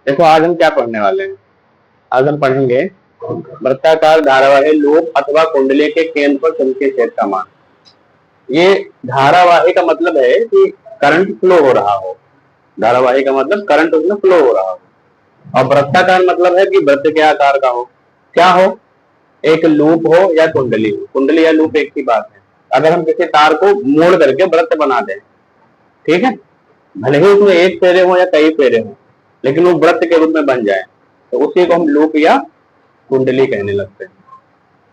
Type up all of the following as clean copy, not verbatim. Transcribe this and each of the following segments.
देखो आज हम क्या पढ़ने वाले हैं। आज हम पढ़ेंगे वृत्ताकार धारावाही लूप अथवा कुंडली के केंद्र पर चुंबकीय क्षेत्र का मान। ये धारावाही का मतलब है कि करंट फ्लो हो रहा हो। धारावाही का मतलब करंट उसमें फ्लो हो रहा हो। और वृत्ताकार मतलब है कि वृत्त के आकार का हो। क्या हो? एक लूप हो या कुंडली हो। कुंडली या लूप एक ही बात है। अगर हम किसी तार को मोड़ करके वृत्त बना दें, ठीक है, भले ही उसमें एक फेरे हो या कई फेरे हो, लेकिन वो वृत्त के रूप में बन जाए तो उसी को हम लूप या कुंडली कहने लगते हैं,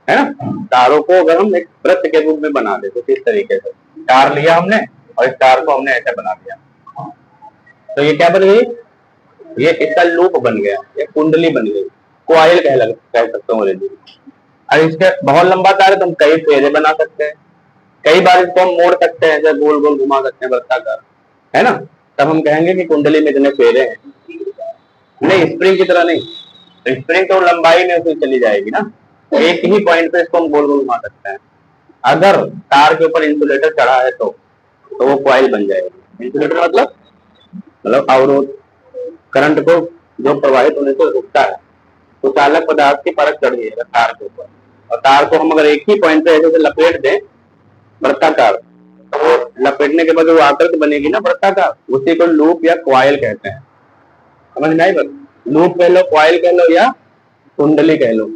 है ना। तारों को अगर हम एक वृत्त के रूप में बना दे तो किस तरीके से, तार लिया हमने और इस तार को हमने ऐसे बना दिया, तो ये क्या बन गई? ये इसका लूप बन गया, ये कुंडली बन गई, कॉइल कह सकते हो। और इसके बहुत लंबा तार है तो हम कई फेरे बना सकते हैं, कई बार इसको हम मोड़ सकते हैं, जैसे गोल गोल घुमा सकते हैं वृत्ताकार, है ना। तब हम कहेंगे कि कुंडली में इतने फेरे हैं। नहीं, स्प्रिंग की तरह नहीं। स्प्रिंग तो लंबाई में उसमें चली जाएगी ना, एक ही पॉइंट पे इसको हम गोल गोल घुमा सकते हैं। अगर तार के ऊपर इंसुलेटर चढ़ा है तो वो कॉइल बन जाएगी। इंसुलेटर मतलब अवरोध, करंट को जो प्रवाहित होने से रुकता है, तो चालक पदार्थ की परत चढ़ गई है तार के ऊपर, और तार को हम अगर एक ही पॉइंट पे ऐसे लपेट दें वृत्ताकार, तो वो लपेटने के बाद जो आकृति बनेगी ना वृत्ताकार, उसी को लूप या कॉइल कहते हैं। समझ में आई बात? लूप कह लो, कॉइल कह लो या कुंडली कह लो,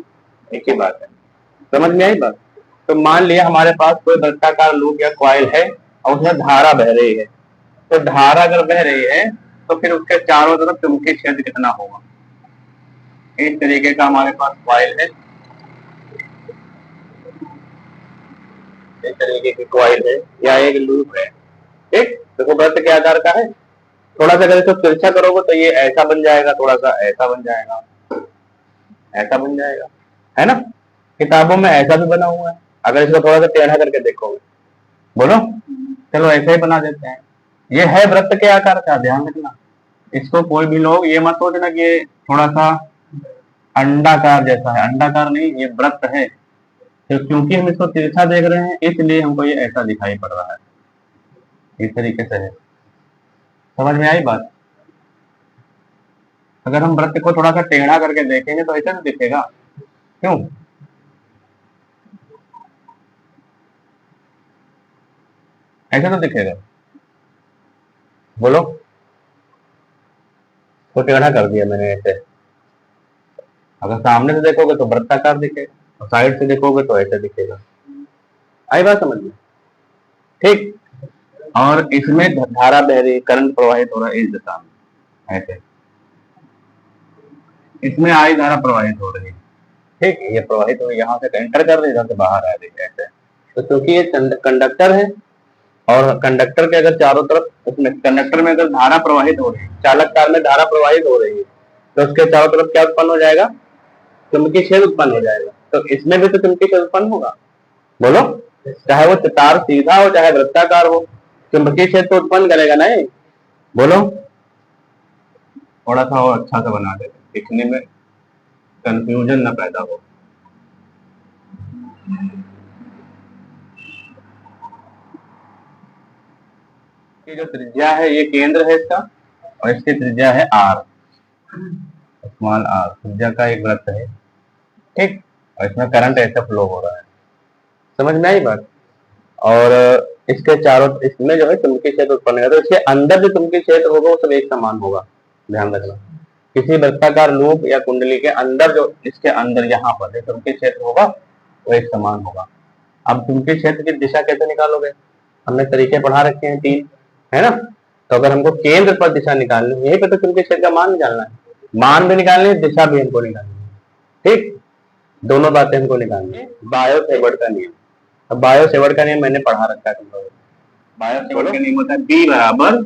एक ही बात है। समझ में आई बात? तो मान लिया हमारे पास कोई वृत्ताकार लूप या कॉइल है और उसमें धारा बह रही है, तो धारा अगर बह रही है तो फिर उसके चारों तरफ चुंबकीय क्षेत्र कितना होगा? इस तरीके का हमारे पास कॉइल है, इस तरीके की कॉइल है या एक लूप है, ठीक। देखो वृत्त के आकार का है, थोड़ा सा अगर इसको तिरछा करोगे तो ये ऐसा बन जाएगा, थोड़ा सा ऐसा बन जाएगा, ऐसा बन जाएगा, है ना। किताबों में ऐसा भी बना हुआ है, अगर इसको थोड़ा सा टेढ़ा करके देखोगे, बोलो, चलो ऐसे ही बना देते हैं। ये है वृत्त के आकार का, ध्यान रखना। इसको कोई भी लोग ये मत सोचना कि ये थोड़ा सा अंडाकार जैसा है, अंडाकार नहीं, ये वृत्त है। तो क्योंकि हम इसको तिरछा देख रहे हैं इसलिए हमको ये ऐसा दिखाई पड़ रहा है, इस तरीके से है। समझ में आई बात? अगर हम वृत्त को थोड़ा सा टेढ़ा करके देखेंगे तो ऐसा नहीं दिखेगा, क्यों? ऐसा तो दिखेगा, बोलो। तो टेढ़ा कर दिया मैंने ऐसे। अगर सामने से देखोगे तो वृत्ताकार दिखेगा और साइड से देखोगे तो ऐसे दिखेगा। आई बात समझ में? ठीक। और इसमें धारा बह रही, करंट प्रवाहित हो रहा है इस दिशा में, ऐसे। इसमें आई धारा प्रवाहित हो रही है, ठीक। ये प्रवाहित हो यहाँ से एंटर कर रही है, इधर से बाहर आ रही है, ऐसे। तो क्योंकि ये कंडक्टर है और कंडक्टर के अगर चारों तरफ, उसमें कंडक्टर में अगर धारा प्रवाहित हो रही है, चालक तार में धारा प्रवाहित हो रही है, तो उसके चारों तरफ क्या उत्पन्न हो जाएगा? चुंबकीय क्षेत्र उत्पन्न हो जाएगा। तो इसमें भी तो चुंबकीय क्षेत्र उत्पन्न होगा, बोलो। चाहे वो तार सीधा हो चाहे वृत्ताकार हो, चुंबकीय क्षेत्र उत्पन्न करेगा, नहीं? बोलो। थोड़ा सा और अच्छा सा बना देते, दिखने में कंफ्यूजन न पैदा हो। ये जो त्रिज्या है ये केंद्र है इसका, और इसकी त्रिज्या है आर, स्मॉल आर, त्रिज्या का एक वृत्त है, ठीक। और इसमें करंट ऐसे फ्लो हो रहा है। समझ में आई बात? और इसके चारों, इसमें जो है चुंबकीय क्षेत्र उत्पन्न होगा, तो इसके अंदर जो चुंबकीय क्षेत्र होगा वो सब एक समान होगा, ध्यान रखना। किसी वृत्ताकार लूप या कुंडली के अंदर जो, इसके अंदर यहाँ पर जो चुंबकीय क्षेत्र होगा वो एक समान होगा। अब चुंबकीय क्षेत्र की दिशा कैसे निकालोगे? हमने तरीके पढ़ा रखे हैं 3, है ना। तो अगर हमको केंद्र पर दिशा निकालनी है, यही पे तो चुंबकीय क्षेत्र का मान निकालना है, मान भी निकालनी है, दिशा भी हमको निकालनी है, ठीक। दोनों बातें हमको निकालनी है। बायो सेवर्ट का नियम, अब बायो सेवर्ट का नियम मैंने पढ़ा रखा है तुम लोगों को। बायो सेवर्ट का नियम होता है बी बराबर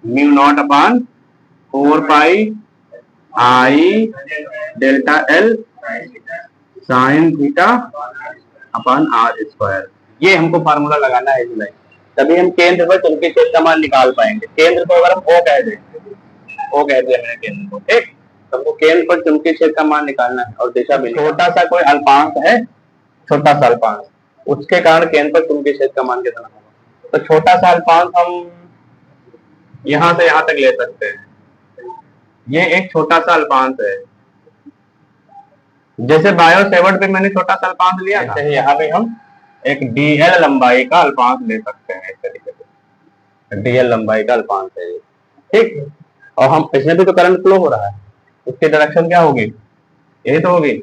mu not upon 4 pi I delta L sine theta upon R square. ये हमको फार्मूला लगाना है इसमें, तभी हम केंद्र पर चुंबकीय क्षेत्र का मान निकाल पाएंगे। केंद्र को अगर हम ओ कह दें, ओ कह दिया मैंने केंद्र को, ठीक। तो हमको केंद्र पर चुंबकीय क्षेत्र का मान निकालना है, और दिशा भी। छोटा सा कोई अल्पांश है, छोटा सा अल्पांश, उसके कारण केंद्र पर चुंबकीय क्षेत्र का मान कितना होगा? तो छोटा सा अल्पांश हम यहां से यहां तक ले सकते हैं, ये एक छोटा सा अल्पांश है, जैसे बायो सेवर्ट पे मैंने छोटा सा अल्पांश लिया था, यहाँ पे हम एक डीएल लंबाई का अल्पांश ले सकते हैं। इस तरीके से डीएल लंबाई का अल्पांश है ये, ठीक। और हम इसमें भी तो करंट फ्लो हो रहा है, उसकी डायरेक्शन क्या होगी, यही तो होगी,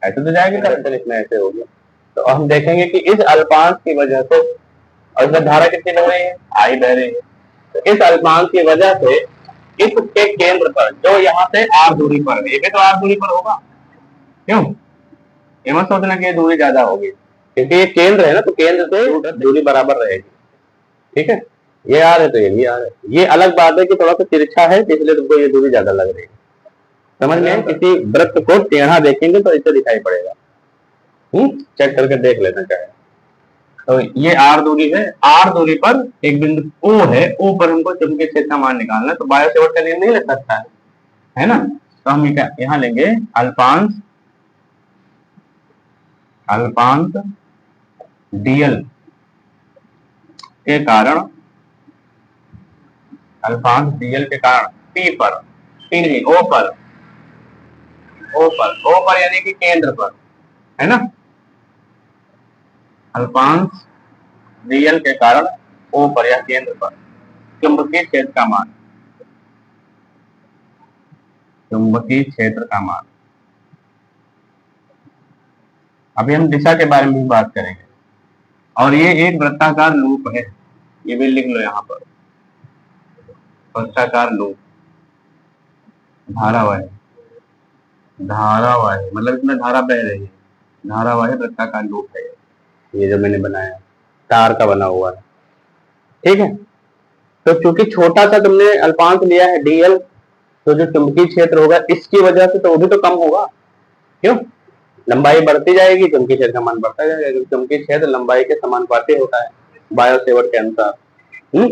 ऐसे तो जाएगी करंट, इसमें ऐसे होगी। तो हम देखेंगे कि इस अल्पांश की वजह से, और इसमें धारा कितनी बह रही है, आई बह रही है। तो इस अल्पांश की वजह से इसके केंद्र पर, जो यहाँ से आर दूरी पर है, ये भी तो आर दूरी पर होगा, क्यों, ये मत सोचना कि ये दूरी ज्यादा होगी, क्योंकि ये केंद्र है ना, तो केंद्र से दूरी बराबर रहेगी, ठीक है। ये आर है तो ये भी आर है। ये अलग बात है कि थोड़ा सा तिरछा है, इसलिए तुमको ये दूरी ज्यादा लग रही है। समझ में, किसी वृत्त को टेढ़ा देखेंगे तो ऐसे दिखाई पड़ेगा। चेक करके देख लेना चाहे तो ये आर दूरी है, आर दूरी पर एक बिंदु ओ है, ओ पर हमको चुंबकीय क्षेत्र का मान निकालना है। तो बायो सेवर्ट का नियम नहीं लग सकता है ना। तो हम यहाँ लेंगे अल्पांश डीएल के कारण, अल्पांश डीएल के कारण पी पर, पी नहीं ओ पर, ओ पर यानी कि केंद्र पर, है ना। अल्पांश डीएल के कारण ओ पर या केंद्र पर चुंबकीय क्षेत्र का मान, चुंबकीय क्षेत्र का मान। अभी हम दिशा के बारे में भी बात करेंगे। और ये एक वृत्ताकार लूप है, ये भी लिख लो यहाँ पर, वृत्ताकार लूप, धारावाही, धारावाही मतलब इसमें धारा बह रही है, धारावाही वृत्ताकार लूप है ये जो मैंने बनाया, तार का बना हुआ है, ठीक है। तो चूंकि छोटा सा तुमने अल्पांश लिया है डीएल, तो जो चुंबकीय क्षेत्र होगा इसकी वजह से तो वो भी तो कम होगा, क्यों, लंबाई बढ़ती जाएगी, चुंबकीय क्षेत्र का मान बढ़ता जाएगा, क्योंकि चुंबकीय क्षेत्र लंबाई के समानुपाती होता है बायो सेवर्ट के अनुसार।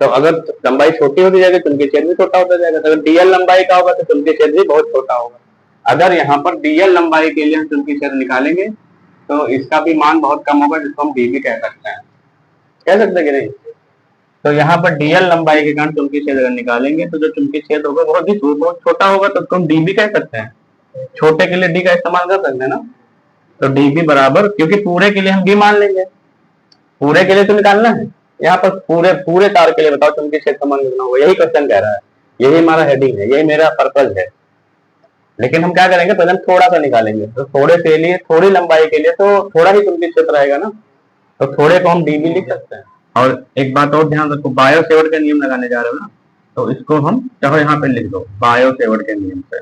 तो अगर लंबाई छोटी होती जाएगी, चुंबकीय क्षेत्र भी छोटा होता जाएगा। तो अगर डीएल लंबाई का होगा तो चुंबकीय क्षेत्र भी बहुत छोटा होगा। अगर यहाँ पर डीएल लंबाई के लिए हम चुंबकीय क्षेत्र निकालेंगे तो इसका भी मान बहुत कम होगा, जिसको हम डी भी कह सकते हैं, कह सकते कि नहीं। तो यहाँ पर डीएल लंबाई के कारण चुंबकीय क्षेत्र अगर निकालेंगे तो जो चुंबकीय क्षेत्र होगा बहुत छोटा होगा, तो उसको हम डी भी कह सकते हैं, छोटे के लिए डी का इस्तेमाल कर सकते हैं ना। तो डी भी बराबर, क्योंकि पूरे के लिए हम डी मान लेंगे, पूरे के लिए तो निकालना है, यहाँ पर पूरे तार के लिए बताओ चुंबकीय क्षेत्र का मान कितना होगा, यही क्वेश्चन कह रहा है, यही हमारा हेडिंग है, यही मेरा पर्पज है। लेकिन हम क्या करेंगे, पहले हम थोड़ा सा निकालेंगे, तो थोड़े के लिए, थोड़ी लंबाई के लिए तो थोड़ा ही चुंबकीय क्षेत्र रहेगा ना, तो थोड़े को हम डी भी लिख सकते हैं। और एक बात और ध्यान रखो, बायो सेवर्ट का नियम लगाने जा रहे हो ना, तो इसको हम चाहो यहाँ पे लिख दो, बायो सेवर्ट के नियम से,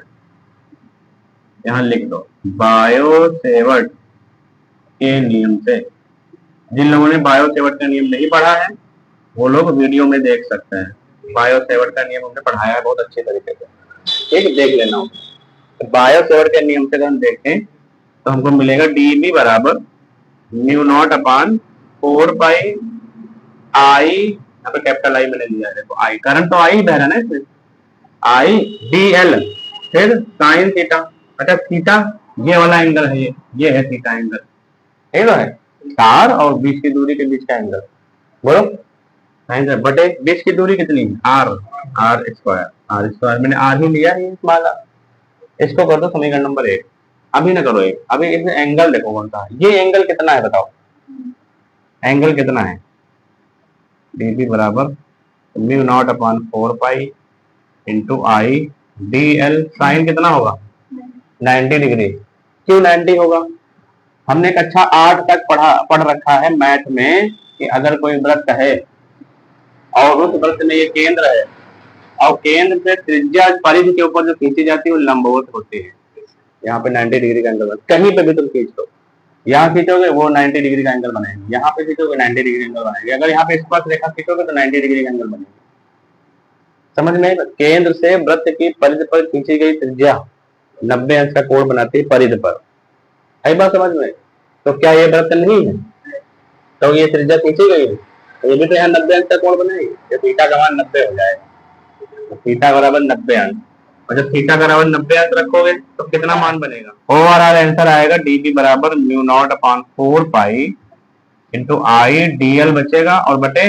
यहाँ लिख दो बायो सेवर्ट के नियम से। जिन लोगों ने बायो सेवर्ट का नियम नहीं पढ़ा है वो लोग वीडियो में देख सकते हैं, बायो सेवर्ट का नियम हमने पढ़ाया है बहुत अच्छे तरीके से, ठीक, देख लेना। तो बायो सेवर्ट के नियम से अगर हम देखें तो हमको मिलेगा डी बराबर म्यू नॉट अपान 4 पाई आई, यहाँ पे कैपिटल आई मैंने लिया है, देखो आई, करंट तो आई बह रहा है ना इसमें, आई डी एल, फिर साइन थीटा, अच्छा थीटा ये वाला एंगल है, ये है थीटा एंगल, ठीक है, तार और बीच की दूरी के बीच का एंगल, बोलो साइन बटे बीच की दूरी कितनी है, आर स्क्वायर मैंने आर ही लिया है वाला। इसको कर दो समीकरण नंबर 1, अभी ना करो एक, अभी इसमें एंगल देखो कौन सा है, ये एंगल कितना है बताओ, एंगल कितना है, डी बी बराबर mu not upon 4 pi into I d L, sine कितना होगा 90 डिग्री। क्यों 90 होगा, हमने कक्षा 8 तक पढ़ रखा है मैथ में कि अगर कोई वृत्त है और उस वृत्त में ये केंद्र है और केंद्र से त्रिज्या परिधि के ऊपर जो खींची जाती है वो लंबवत होती है, यहाँ पे 90 डिग्री का एंगल, कहीं पे भी तुम खींच लो, यहाँ खींचोगे वो 90 डिग्री का एंगल बनाएंगे, यहाँ पे खींचोगे 90 डिग्री एंगल बनाएंगे, अगर यहाँ पे स्पर्श रेखा खींचोगे तो 90 डिग्री का एंगल बनेगी। समझ में, केंद्र से वृत्त की परिधि पर खींची गई त्रिज्या 90 अंश का कोण बनाती है परिधि पर, है बात समझ में। तो क्या ये वृत्त नहीं है, तो ये त्रिज्या खींची गई है, तो ये भी तो यहाँ 90 अंश का कोण बनाएगी, तो थीटा का मान 90 हो जाएगा, तो थीटा बराबर 90 अंश, और जब थीटा बराबर 90 अंश रखोगे तो कितना मान बनेगा, ओवरऑल आंसर आएगा डी बी बराबर mu not upon 4 pi into I d L बचेगा और बटे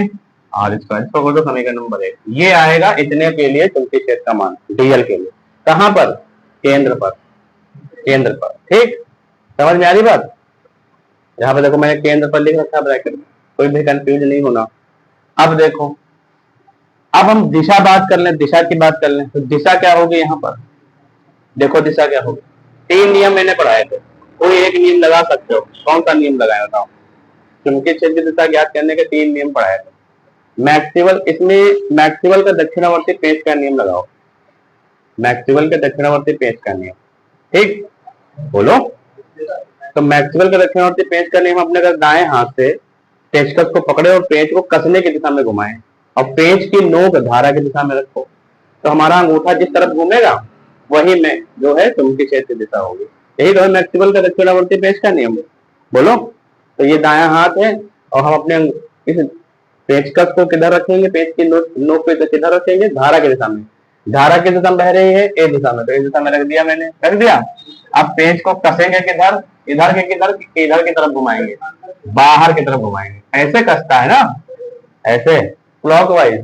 आर स्क्वायर, इसको बोलो समीकरण नंबर 1। ये आएगा इतने के लिए चुंबकीय क्षेत्र का मान डीएल के लिए। कहां पर? केंद्र पर, केंद्र पर। ठीक, समझ में आ रही बात? यहाँ पे देखो मैंने केंद्र पर लिख रखा ब्रैकेट में, कोई भी कंफ्यूज नहीं होना। अब देखो, अब हम दिशा बात कर लें, दिशा की बात कर लें, तो दिशा क्या होगी यहाँ पर? देखो दिशा क्या होगी, 3 नियम मैंने पढ़ाए थे, कोई एक नियम लगा सकते हो। कौन सा नियम लगाया बताओ? चुंबकीय क्षेत्र की दिशा ज्ञात करने के 3 नियम पढ़ाए थे। मैक्सवेल, इसमें मैक्सवेल का दक्षिणावर्ती पेंच का नियम लगाओ, मैक्सवेल के दक्षिणावर्ती पेंच का नियम। ठीक, बोलो। तो मैक्सवेल के दक्षिणावर्ती पेंच का नियम, अपने अगर दाएं हाथ से पेचकस को पकड़े और पेंच को कसने की दिशा में घुमाएं और पेंच की नोक धारा की दिशा में रखो, तो हमारा अंगूठा जिस तरफ घूमेगा वही में जो है चुंबकीय क्षेत्र की दिशा होगी। यही तो है मैक्सवेल का दक्षिणावर्ती पेंच का नियम। बोलो। तो ये दायां हाथ है और हम अपने इस पेचकस को किधर रखेंगे? पेंच की नोक पे किधर रखेंगे? धारा की दिशा में। धारा की दिशा बह रही है ए दिशा में, तो इस दिशा में रख दिया मैंने, रख दिया। अब पेंच को कसेंगे किधर? इधर के किधर? इधर की तरफ घुमाएंगे, बाहर की तरफ घुमाएंगे। ऐसे कसता है ना, ऐसे क्लॉकवाइज।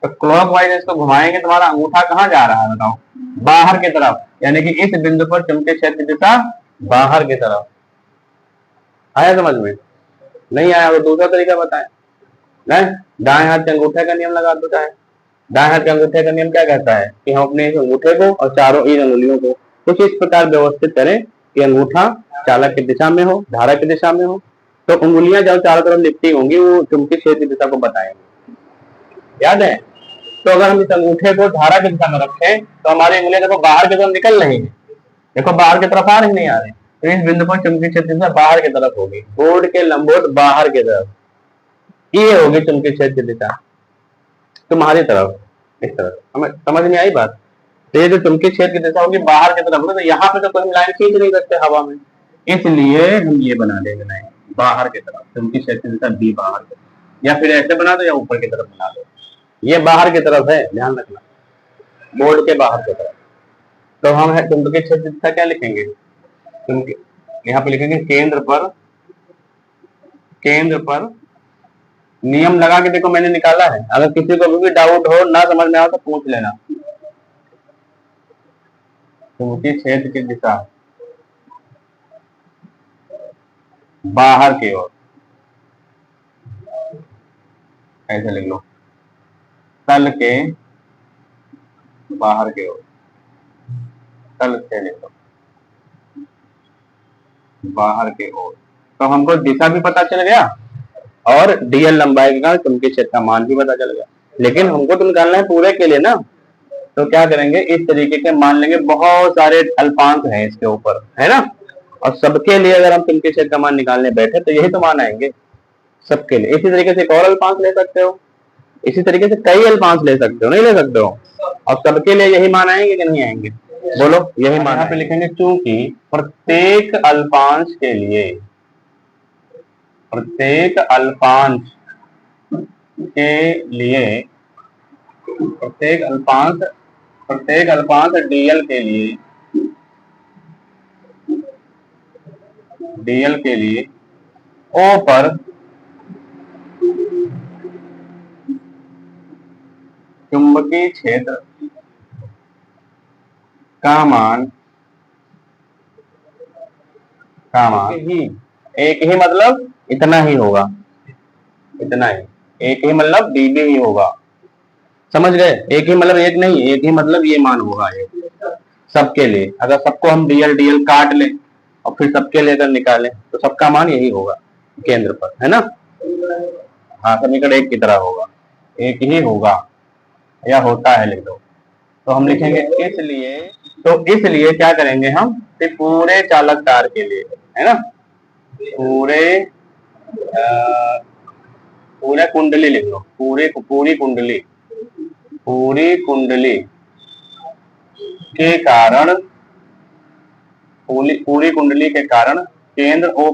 तो क्लॉकवाइज इसको घुमाएंगे, तुम्हारा अंगूठा कहाँ जा रहा है बताओ? बाहर की तरफ, यानी कि इस बिंदु पर चुंबकीय क्षेत्र की दिशा बाहर की तरफ। आया समझ में? नहीं आया तो दूसरा तरीका बताएं। दाएं हाथ के अंगूठे का नियम लगा दो। चाहे दाएं हाथ के अंगूठे का नियम क्या कहता है कि हम अपने इस अंगूठे को और चारों इन अंगुलियों को कुछ इस प्रकार व्यवस्थित करें कि अंगूठा चालक की दिशा में हो, धारा की दिशा में हो, तो उंगलियां जब चारों तरफ लिपटी होंगी वो चुंबकीय क्षेत्र की दिशा को बताएंगे। याद है? तो अगर हम इस अंगूठे को धारा की दिशा में रखें तो हमारी उंगलियां देखो बाहर की तरफ निकल रही है, देखो बाहर की तरफ आ रही, नहीं आ रही। तो इस बिंदु पर चुंबकीय क्षेत्र की दिशा बाहर की तरफ होगी, बोर्ड के लंबवत बाहर की तरफ। ये होगी चुंबकीय क्षेत्र की दिशा तुम्हारी तरफ, इस तरफ। हमें समझ में आई बात? तो ये जो चुंबकीय क्षेत्र की दिशा होगी बाहर की तरफ, तो यहाँ पे तो कोई लाइन खींच नहीं सकते हवा में, इसलिए हम ये बना देंगे लाइन बाहर की तरफ, चुंबकीय क्षेत्र की दिशा बी बाहर की तरफ। या फिर ऐसे बना दो या ऊपर की तरफ बना दो, ये बाहर की तरफ है, ध्यान रखना, बोर्ड के बाहर की तरफ। तो हम है चुंबकीय क्षेत्र की दिशा क्या लिखेंगे? यहाँ पे लिखेंगे केंद्र पर, केंद्र पर नियम लगा के देखो मैंने निकाला है। अगर किसी को भी डाउट हो, ना समझ में आओ तो पूछ लेना। चुंबकीय क्षेत्र की दिशा बाहर की ओर, ऐसे लिख लो, तल के बाहर की ओर, तल से लिख लो बाहर की ओर। तो हमको दिशा भी पता चल गया और डीएल लंबाई के कारण चुंबकीय क्षेत्र का मान भी पता चल गया। लेकिन हमको तो निकालना है पूरे के लिए ना, तो क्या करेंगे, इस तरीके के मान लेंगे। बहुत सारे अल्पांश हैं इसके ऊपर, है ना, और सबके लिए अगर हम चुंबकीय क्षेत्र का मान निकालने बैठे तो यही तो मान आएंगे सबके लिए। इसी तरीके से एक और अल्पांश ले सकते हो, इसी तरीके से कई अल्पांश ले सकते हो, नहीं ले सकते हो, और सबके लिए यही मान आएंगे कि नहीं आएंगे? बोलो, यही मान। यहाँ पे लिखेंगे चूंकि प्रत्येक अल्पांश के लिए, प्रत्येक अल्पांश के लिए, प्रत्येक अल्पांश डीएल के लिए, डीएल के लिए ओ पर चुंबकीय क्षेत्र का मान ही, एक ही मतलब इतना ही होगा, इतना ही, एक ही मतलब डीबी ही होगा। समझ गए? एक ही मतलब एक नहीं, एक ही मतलब ये मान होगा ये सबके लिए। अगर सबको हम डीएल डीएल काट लें और फिर सबके लिए अगर निकालें तो सबका मान यही होगा केंद्र पर, है ना। हाँ, समीकरण एक की तरह होगा, एक ही होगा या होता है लिख दो। तो हम लिखेंगे इसलिए, तो इसलिए क्या करेंगे हम, पूरे चालक तार के लिए, है ना, पूरे कुंडली लिख लो, पूरी कुंडली के कारण, पूरी कुंडली के कारण केंद्र ओ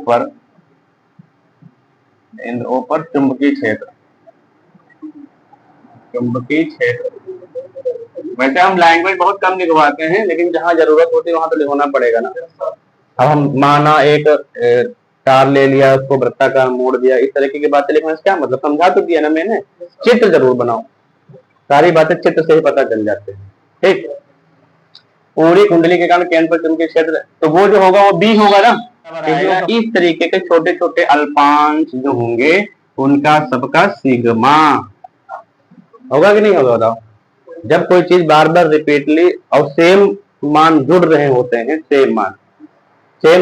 पर चुंबकीय क्षेत्र, वैसे हम लैंग्वेज बहुत कम लिखवाते हैं, लेकिन जहां जरूरत होती है वहां तो लिखवाना पड़ेगा ना। अब हम माना एक तार ले लिया, उसको वृत्ताकार मोड़ दिया, इस तरीके की बातें लिखने से क्या मतलब, समझा तो दिया ना मैंने। चित्र जरूर बनाओ, सारी बातें चित्र से ही पता चल जाते हैं। ठीक, पूरी कुंडली के कारण केंद्र पर चुंबकीय क्षेत्र, तो वो जो होगा वो बी होगा ना। इस तरीके के छोटे छोटे अल्पांश जो होंगे उनका सबका सिग्मा होगा कि नहीं होगा, बताओ। जब कोई चीज बार बार रिपीटली और सेम मान जुड़ रहे होते हैं, सेम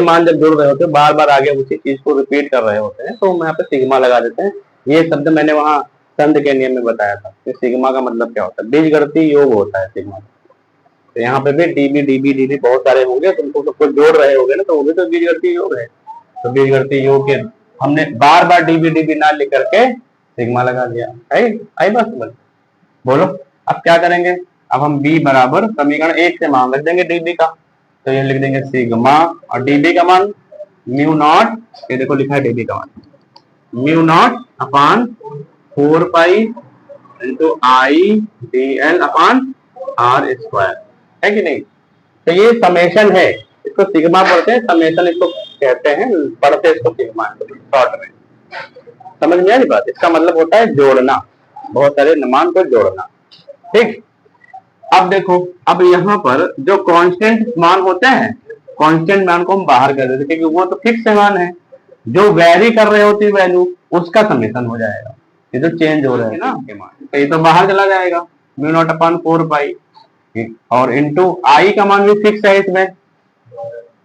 मान जब जुड़ रहे होते हैं, बार बार आगे उसी चीज को रिपीट कर रहे होते हैं, तो हम यहाँ पे सिग्मा लगा देते हैं। ये शब्द मैंने वहां संध के नियम में बताया था कि सिग्मा का मतलब क्या होता है, बीजगणितीय योग होता है सिग्मा। तो यहाँ पे भी डीबी डीबी डीबी बहुत सारे होंगे, तुमको सबको जोड़ रहे होंगे ना, तो वो भी तो बीजगणितीय योग है। तो बीजगणितीय योग के हमने बार बार डीबी डीबी ना लिख करके सिग्मा लगा दिया। आई बात समझ, बोलो अब क्या करेंगे। अब हम बी बराबर समीकरण 1 से मान रख देंगे डीबी का, तो ये लिख देंगे सिग्मा और डीबी का मान म्यू नॉट, ये देखो लिखा है डीबी का मान mu not upon 4 pi into I d L upon R square, है कि नहीं। तो ये समेशन है, इसको सिग्मा पढ़ते हैं, समेशन इसको कहते हैं, पढ़ते इसको सिग्मा शॉर्ट में। समझ में आ रही बात, इसका मतलब होता है जोड़ना, बहुत सारे मान को जोड़ना। ठीक, अब देखो, अब यहाँ पर जो कांस्टेंट मान होते हैं, कांस्टेंट मान को हम बाहर कर देते क्योंकि वो तो फिक्स मान है। जो वेरी कर रहे होती है वैल्यू, उसका समेशन हो जाएगा। ये तो चेंज हो रहा है ना के मान, तो ये तो बाहर चला जाएगा म्यू नॉट अपान 4 पाई, और इंटू आई का मान भी फिक्स है इसमें,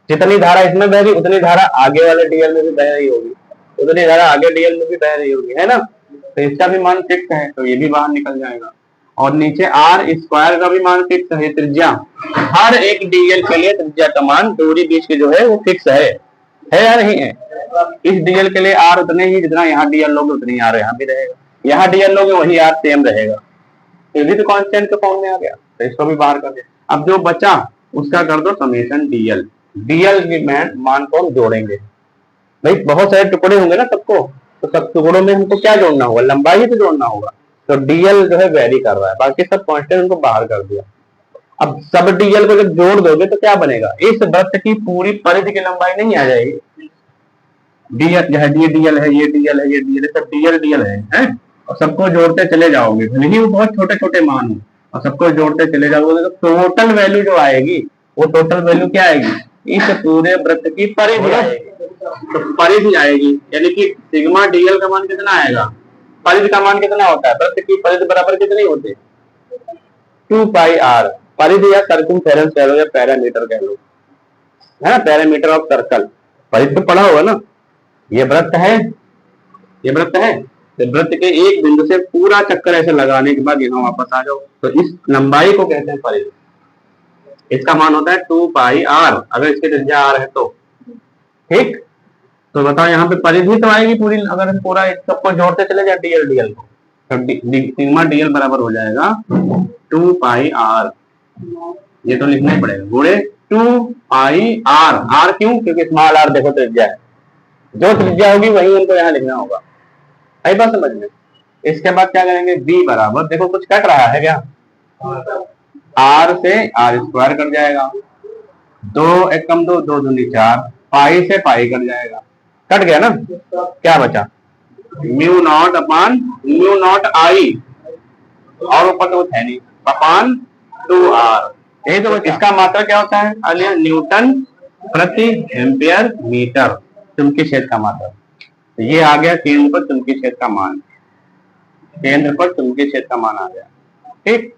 जितनी धारा इसमें बह रही उतनी धारा आगे वाले डीएल में भी बह रही होगी, उतनी धारा आगे डीएल में भी बह रही होगी, है ना। तो इसका भी मान फिक्स है, तो ये भी बाहर निकल जाएगा। और नीचे आर स्क्वायर का भी मान फिक्स है, त्रिज्या हर एक डीएल के लिए त्रिज्या का मान दूरी बीच की जो है वो फिक्स है या नहीं है। इस डीएल के लिए आर उतने ही, जितना यहाँ डीएल लोगे उतनी आर यहाँ भी रहेगा, यहाँ डीएल लोगे वही आर सेम रहेगा। ये भी तो कांस्टेंट के फॉर्म में आ गया, तो इसको भी बाहर कर दिया। अब जो बचा उसका कर दो समेशन डीएल, डीएल के मान को हम जोड़ेंगे। भाई बहुत सारे टुकड़े होंगे ना सबको, तो सब टुकड़ों में हमको क्या जोड़ना होगा, लंबाई ही तो जोड़ना होगा। तो डीएल जो है वेरी कर रहा है, बाकी सब कांस्टेंट उनको बाहर कर दिया। अब सब डीएल को जब जोड़ दोगे तो क्या बनेगा, इस वृत्त की पूरी परिधि की लंबाई नहीं आ जाएगी। डीएल है, ये डीएल है, ये डीएल है, ये डीएल है, सब डीएल डीएल है, और सबको जोड़ते चले जाओगे, भले ही वो बहुत छोटे छोटे मान हो, और सबको जोड़ते चले जाओगे तो टोटल वैल्यू जो आएगी वो टोटल वैल्यू क्या आएगी, इस पूरे वृत्त की परिधि आएगी। तो परिधि आएगी, यानी कि सिग्मा डीएल का मान कितना आएगा, परिधि का मान कितना होता है, वृत्त की परिधि बराबर कितनी होती है 2 पाई आर। परिधि या सर्कमफेरेंस कह लो या पैरामीटर कह लो, है ना, पैरामीटर ऑफ सर्कल। परिधि तो पढ़ा होगा ना, ये वृत्त है, ये वृत्त है, तो वृत्त के एक बिंदु से पूरा चक्कर ऐसे लगाने के बाद यहाँ वापस आ जाओ, तो इस लंबाई को कहते हैं परिधि। इसका मान होता है 2 पाई आर, अगर इसकी त्रिज्या आर है तो। ठीक, तो बताओ यहाँ पे परिधि तो आएगी पूरी, अगर पूरा सबको जोड़ते चले जाए डीएल डीएल को, तो सिग्मा डीएल बराबर हो जाएगा 2 पाई आर, ये तो लिखना ही पड़ेगा, गुणे 2 पाई आर। आर क्यों, क्योंकि स्मॉल आर देखो त्रिज्या है, जो त्रिज्या होगी वही उनको यहाँ लिखना होगा। आई बात समझ में। इसके बाद क्या करेंगे, बी बराबर, देखो कुछ कट रहा है क्या, आर से आर स्क्वायर कट जाएगा, 2 एकम 2, 2 दूनी 4, पाई से पाई कट जाएगा, कट गया ना, क्या बचा mu not upon mu not I, और ऊपर तो है नहीं, अपान 2r। यही तो इसका मात्रा क्या होता है, अलिया न्यूटन प्रति एम्पियर मीटर, चुंबकीय क्षेत्र का मात्रा। तो ये आ गया केंद्र पर चुंबकीय क्षेत्र का मान, केंद्र पर चुंबकीय क्षेत्र का मान आ गया। ठीक,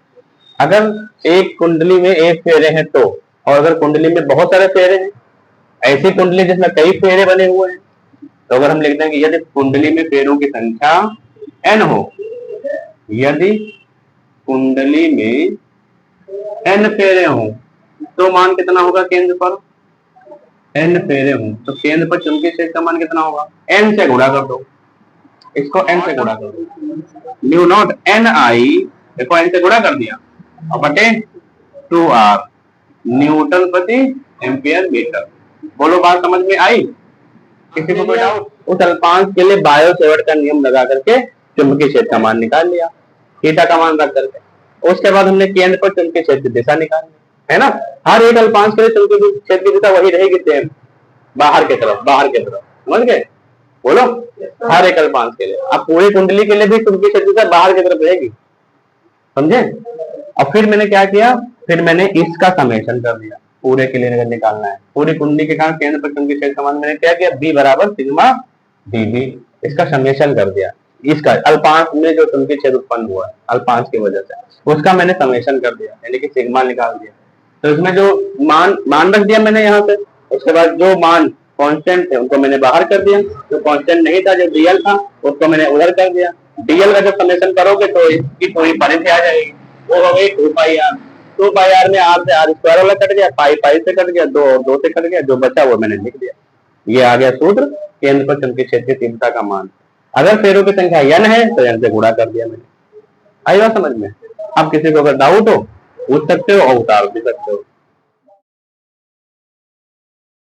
अगर एक कुंडली में एक फेरे हैं तो, और अगर कुंडली में बहुत सारे फेरे हैं, ऐसी कुंडली जिसमें कई फेरे बने हुए हैं, तो अगर हम लिखते हैं कि यदि कुंडली में फेरों की संख्या n हो, यदि कुंडली में n फेरे हो तो मान कितना होगा केंद्र पर, n फेरे हो तो केंद्र पर चुंबकीय क्षेत्र का मान कितना होगा, n से गुणा कर दो, इसको n से गुणा कर दो, म्यू नॉट n आई, देखो n से गुणा कर दिया, और बटे 2r न्यूटन प्रति एम्पियर मीटर। बोलो बात समझ में आई, किसी को कोई डाउट। उस अल्पांश के लिए बायो सेवर्ट का नियम लगा करके चुंबकीय क्षेत्र का मान निकाल लिया, थीटा का मान रख करके। उसके बाद हमने केंद्र पर चुंबकीय क्षेत्र की दिशा निकाली, है ना। हर एक अल्पांश के लिए चुंबकीय क्षेत्र की दिशा वही रहेगी सेम, बाहर की तरफ, बाहर की तरफ, समझ गए? बोलो। हर एक अल्पांश के लिए। अब पूरी कुंडली के लिए भी चुंबकीय क्षेत्र बाहर की तरफ रहेगी, समझे? और फिर मैंने क्या किया, फिर मैंने इसका समेशन कर दिया, पूरे के लिए निकालना है। पूरी कुंडली के कारण केंद्र पर चुंबकीय क्षेत्र समान, मैंने क्या किया, बी बराबर सिग्मा dv, इसका समेशन कर दिया। इसका अल्पांश में जो चुंबकीय क्षेत्र उत्पन्न हुआ है अल्पांश की वजह से, उसका मैंने समेशन कर दिया, यानी कि सिग्मा निकाल दिया। तो इसमें जो मान रख दिया मैंने यहाँ पे, उसके बाद जो मान कांस्टेंट थे उनको मैंने बाहर कर दिया, जो कांस्टेंट नहीं था, जो डीएल था, उसको मैंने उधर कर दिया। डीएल का जब समेशन करोगे तो इसकी पूरी परिधि आ जाएगी, वो हो गई 2 पाई आर। 2 पाई आर में आर से आर स्क्वायर वाला कट गया, पाई पाई से कट गया, 2 और 2 से कट गया, जो बचा वो मैंने लिख दिया। ये आ गया सूत्र, केंद्र पर चुंबकीय क्षेत्र की तीव्रता का मान। अगर फेरों की संख्या n है तो n से गुणा कर दिया मैंने। आई बात समझ में? अब किसी को अगर डाउट हो पूछ सकते हो और उतार भी सकते हो।